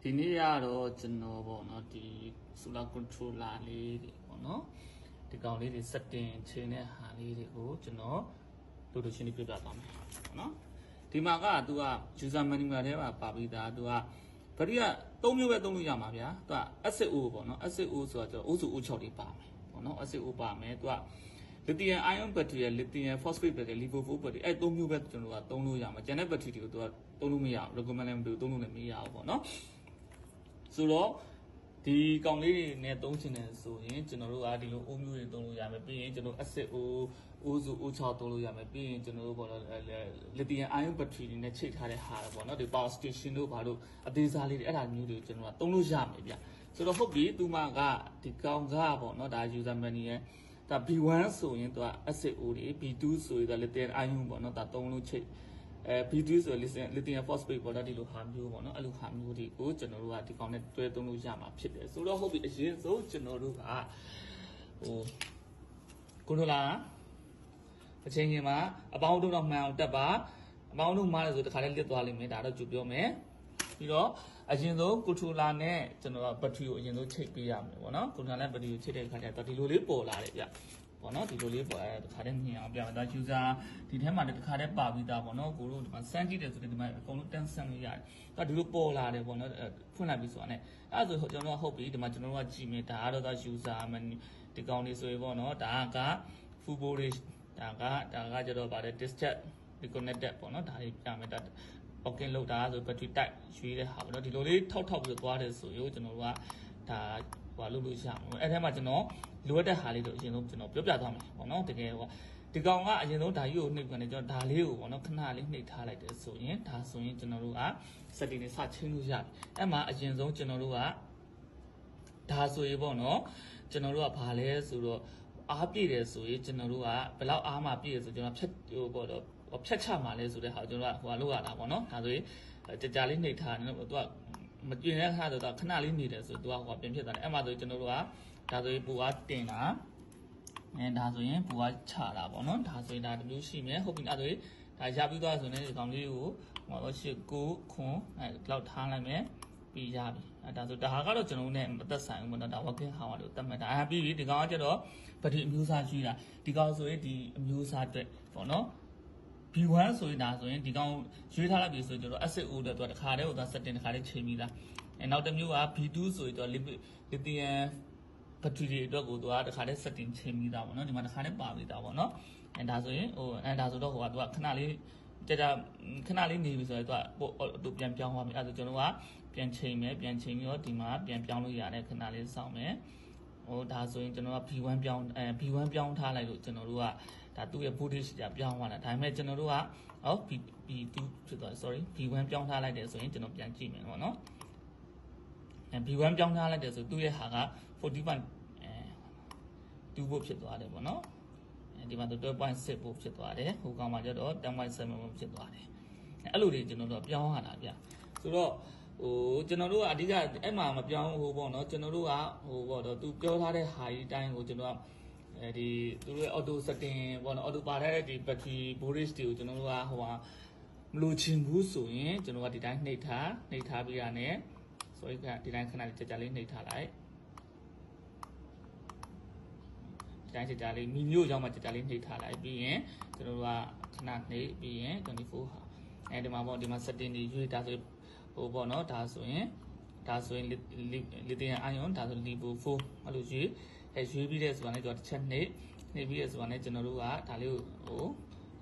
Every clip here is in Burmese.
ဒီနေ့ကတော့ကျွန်တော်ပေါ့နော်ဒီ solar controller လေးတွေပေါ့နော်ဒီကောင်လေးတွေစက်တင်ချိန်တဲ့ဟာလေးတွေကိုကျွန်တော်တို့တို့ရှင်းပြပြသွားမယ်ပေါ့နော်ဒီမှာကသူက user manual ထဲမှာပါပြီးသားသူကဘယ်ဒီက3မျိုးပဲသုံးလို့ရမှာဗျာသူက SO ပေါ့နော် SO ဆိုတာကျွန်တော်အိုးစုအိုး6လေးပါမယ်ပေါ့နော် SO ပါမယ်သူက lithium ion battery ရ lithium phosphate battery lithium battery အဲ့3မျိုးပဲကျွန်တော်ကသုံးလို့ရမှာကျန်တဲ့ battery တွေကိုသူကသုံးလို့မရဘူး recommend လည်းမပြုသုံးလို့လည်းမရဘူးပေါ့နော်ဆိုတော့ဒီကောင်လေးတွေနဲ့သုံးချင်တယ်ဆိုရင်ကျွန်တော်တို့ကဒီလိုအိုးမျိုးတွေသုံးလို့ရမယ်ပြီးရင်ကျွန်တော် acid အိုးစုအိုး6သုံးလို့ရမယ်ပြီးရင်ကျွန်တော်တို့ပေါ့နော် lithium ion battery တွေနဲ့ချိတ်ထားတဲ့ဟာပေါ့နော်ဒီ power station တို့ဘာလို့အသေးစားလေးတွေအဲ့ဒါမျိုးတွေကျွန်တော်ကသုံးလို့ရမယ်ဗျဆိုတော့ဟုတ်ပြီသူမကဒီကောင်ကပေါ့နော်ဒါ user manual ဒါ B1 ဆိုရင်သူက acid အိုးတွေ B2 ဆိုရင်သူက lithium ion ပေါ့နော်ဒါသုံးလို့ချိတ်B2 ဆို lithium phosphate ပေါ့နော်ဒီလိုဟာမျိုးပေါ့နော်အဲ့လိုဟာမျိုးတွေကိုကျွန်တော်တို့ကဒီကောင်နဲ့တွဲသုံးလို့ရမှာဖြစ်တယ်ဆိုတော့ဟုတ်ပြီအရင်ဆုံးကျွန်တော်တို့ကကိုလိုလာအချိန်ကြီးမှာအပေါင်းတို့တော့မှန်အောင်တက်ပါအပေါင်းတို့မှားတယ်ဆိုတခါလေးလစ်သွားလိမ့်မယ်ဒါတော့ကြိုပြောမယ်ပြီးတော့အရင်ဆုံးကိုထူလာနဲ့ကျွန်တော်ကဘက်ထရီကိုအရင်ဆုံးချိတ်ပေးရမယ်ပေါ့နော်ကိုထူလာနဲ့ဘက်ထရီကိုချိတ်တဲ့အခါကျတော့ဒီလိုလေးပေါ်လာတယ်ဗျပေါ့နော်ဒီလိုလေးပေါ်တခါတည်းမြင်အောင်ပြမယ်ဒါ user ဒီထဲမှာတခါတည်းပါပြီးသားပေါ့နော်ကိုတို့ဒီမှာစမ်းကြည့်တယ်ဆိုရင်ဒီမှာအကုန်လုံးတန်းဆန်းလို့ရတယ်ဒါဒီလိုပေါ်လာတယ်ပေါ့နော်ဖွင့်လိုက်ပြီဆိုတာ ਨੇ အဲ့ဒါဆိုကျွန်တော်တို့ဟုတ်ပြီဒီမှာကျွန်တော်တို့ကကြည့်မယ်ဒါကတော့ဒါ user ဒီကောင်လေးဆိုရင်ပေါ့နော်ဒါက full voltage ဒါကကျတော့ပါတယ် discharge reconnected ပေါ့နော်ဒါလေးပြမယ်ဒါ okay လောက်တာဆို battery type ရွေးတဲ့ဟာပေါ့နော်ဒီလိုလေးထောက်ပြီးသွားတယ်ဆိုရင်ကျွန်တော်တို့ကဒါဟိုလုပ်လို့ရမှာအဲ့ထဲမှာကျွန်တော်လိုအပ်တဲ့ဟာလေးတို့အရင်ဆုံးကျွန်တော်ပြောပြသွားမယ်ပေါ့နော်တကယ်ဟိုဒီကောင်ကအရင်ဆုံးဒါကြီးကိုနှိပ်ပြန်တယ်ကျွန်တော်ဒါလေးကိုပေါ့နော်ခဏလေးနှိပ်ထားလိုက်တယ်ဆိုရင်ဒါဆိုရင်ကျွန်တော်တို့က setting တွေစချင်းလို့ရတယ်အဲ့မှာအရင်ဆုံးကျွန်တော်တို့ကဒါဆိုရင်ပေါ့နော်ကျွန်တော်တို့ကဘာလဲဆိုတော့အားပြည့်တယ်ဆိုရင်ကျွန်တော်တို့ကဘယ်လောက်အားမှပြည့်တယ်ဆိုကျွန်တော်ဖြတ်ဟိုပေါ့တော့ဖြတ်ချမှာလဲဆိုတဲ့ဟာကျွန်တော်ကဟိုလောက်ရတာပေါ့နော်ဒါဆိုရင်ကြာလေးနှိပ်ထားတယ်သူကမကျင်တဲ့ခါတော့ခဏလေးနေတယ်ဆိုသူကဟိုပြင်ဖြစ်သွားတယ်အဲ့မှာဆိုကျွန်တော်တို့ကဒါဆိုရင်ပူအားတင်တာဒါဆိုရင်ပူအားချတာပေါ့နော်ဒါဆိုရင်ဒါတမျိုးရှိမယ်ဟုတ်ပြီအဲ့ဒါဆိုရင်ဒါရပြီးသွားဆိုရင်ဒီကောင်လေးကိုဟိုတော့8 9ခွန်လောက်ထားလိုက်မယ်ပြီးရပြီဒါဆိုဒါကတော့ကျွန်တော်တို့ ਨੇ မသက်ဆိုင်ဘူးပေါ့နော်ဒါ working hour လို့သတ်မှတ်တာပြီးပြီဒီကောင်ကကျတော့ဗတိအမျိုးအစားရှိတာဒီကောင်ဆိုရင်ဒီအမျိုးအစားအတွက်ပေါ့နော်B1 ဆိုရင်ဒါဆိုရင်ဒီကောင်ရွေးထားလိုက်ပြီဆိုရင်ကျွန်တော် acid O တဲ့သူကတစ်ခါတည်းဟိုသွား setting တစ်ခါတည်းချိန်ပြီးသားနောက်တစ်မျိုးက B2 ဆိုရင်သူက lithium battery တွေအတွက်ကိုသူကတစ်ခါတည်း setting ချိန်ပြီးသားပေါ့နော်ဒီမှာတစ်ခါတည်းပါပြီးသားပေါ့နော်ဒါဆိုရင်ဒါဆိုတော့ဟိုကသူကခဏလေးကြာခဏလေးနေပြီဆိုတော့သူကပြန်ပြောင်းသွားပြီအဲ့ဒါဆိုကျွန်တော်ကပြန်ချိန်မယ်ပြန်ချိန်ပြီးတော့ဒီမှာပြန်ပြောင်းလို့ရတယ်ခဏလေးစောင့်မယ်ဟိုဒါဆိုရင်ကျွန်တော်က B1 ပြောင်းB1 ပြောင်းထားလိုက်လို့ကျွန်တော်တို့ကဒါသူ့ရဲ့ voltage ကပြောင်းသွားတာဒါပေမဲ့ကျွန်တော်တို့ကB2 ဖြစ်သွား sorry B1 ပြောင်းထားလိုက်တယ်ဆိုရင်ကျွန်တော်ပြန်ကြည့်မယ်ပေါ့နော်B1 ပြောင်းထားလိုက်တယ်ဆိုသူ့ရဲ့ဟာက40.2 volt ဖြစ်သွားတယ်ပေါ့နော်ဒီမှာ12.6 volt ဖြစ်သွားတယ်ဟိုကောင်မှာကျတော့10.7 volt ဖြစ်သွားတယ်အဲ့လိုတွေကျွန်တော်တို့ပြောင်းရတာဗျဆိုတော့ဟိုကျွန်တော်တို့ကအဓိကအဲ့မှာမပြောင်းဟိုပေါ့နော်ကျွန်တော်တို့ကဟိုပေါ့တော့သူပြောထားတဲ့ဟာကြီးတိုင်းကိုကျွန်တော်ကဒီသူတို့ရဲ့ auto setting ပေါ့နော် auto ပါတဲ့ဒီ battery voltage တွေကိုကျွန်တော်တို့ကဟိုဟာမလိုချင်ဘူးဆိုရင်ကျွန်တော်ကဒီတိုင်းနှိပ်ထားပြီးရနဲ့ sorry ဒီတိုင်းခဏလေးကြာလေးနှိပ်ထားလိုက်ဒီတိုင်းကြာလေးမီမျိုးရောက်မှကြာလေးနှိပ်ထားလိုက်ပြီးရင်ကျွန်တော်တို့ကခဏနှိပ်ပြီးရင်24ဟာအဲဒီမှာပေါ့ဒီမှာ setting တွေရွေးဒါဆိုဟိုပေါ့နော်ဒါဆိုရင်lithium ion ဒါဆို lithium 4အဲ့လိုရွေးပြီးတဲ့ဆိုတာနဲ့ကျွန်တော်တစ်ချက်နှိပ်ပြီးတဲ့ဆိုတာနဲ့ကျွန်တော်တို့ကဒါလေးကိုဟို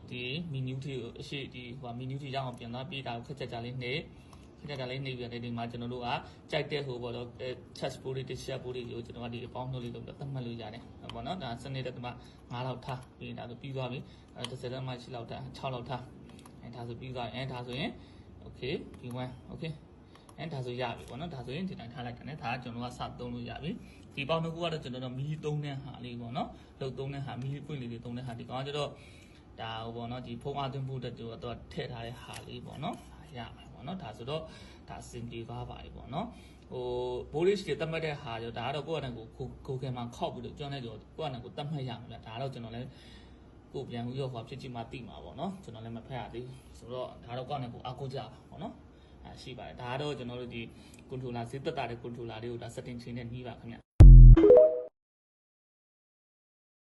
ဒီ menu ထိကိုအရှိဒီဟို menu ထိရောက်အောင်ပြန်သွားပြီးဒါကိုခက်ချက်လေးနှိပ်ပြီးတယ်ဒီမှာကျွန်တော်တို့ကကြိုက်တဲ့ဟိုပေါ့တော့ touch board တွေ discharge board တွေကိုကျွန်တော်ကဒီအပေါင်းနှုတ်လေးလုပ်ပြီးသတ်မှတ်လို့ရတယ်ပေါ့နော်ဒါစနစ်တက်မှာ9လောက်ထားပြီးဒါဆိုပြီးသွားပြီ30တက်မှ8လောက်ထား6လောက်ထားဒါဆိုပြီးသွားရင်ဒါဆိုရင် okay B1 okay ဒါဆိုရပြီပေါ့နော်ဒါဆိုရင်ဒီတိုင်းထားလိုက်တယ်ねဒါကကျွန်တော်ကစသုံးလို့ရပြီဒီပေါင်းတစ်ခုကတော့ကျွန်တော်တို့မီးသုံးတဲ့ဟာလေးပေါ့နော်လှုပ်သုံးတဲ့ဟာမီးပွင့်လေးတွေသုံးတဲ့ဟာဒီကောင်ကကျတော့ဒါဟိုပေါ့နော်ဒီဖုန်းအားသွင်းဖို့အတွက်တော့ထည့်ထားတဲ့ဟာလေးပေါ့နော်ရမှာပေါ့နော်ဒါဆိုတော့ဒါစင်ပြေသွားပါပြီပေါ့နော်ဟို voltage တွေတတ်မှတ်တဲ့ဟာရောဒါကတော့ကိုယ့်အနေကိုခဲမှာခောက်ပြီးတော့ကျွမ်းနေကြကိုယ့်အနေကိုတတ်မှတ်ရမှာဗျဒါတော့ကျွန်တော်လည်းကိုပြန်ပြီးတော့ဟောဖြစ်ချင်မှသိမှာပေါ့နော်ကျွန်တော်လည်းမဖက်ရသေးဘူးဆိုတော့ဒါတော့ကိုယ့်အနေကိုအားကိုးကြပါပေါ့နော်ရှိပါတယ်ဒါကတော့ကျွန်တော်တို့ဒီ controller ဈေးသက်သာတဲ့ controller လေးကိုဒါ setting ချိန်နဲ့နှီးပါခင်ဗျ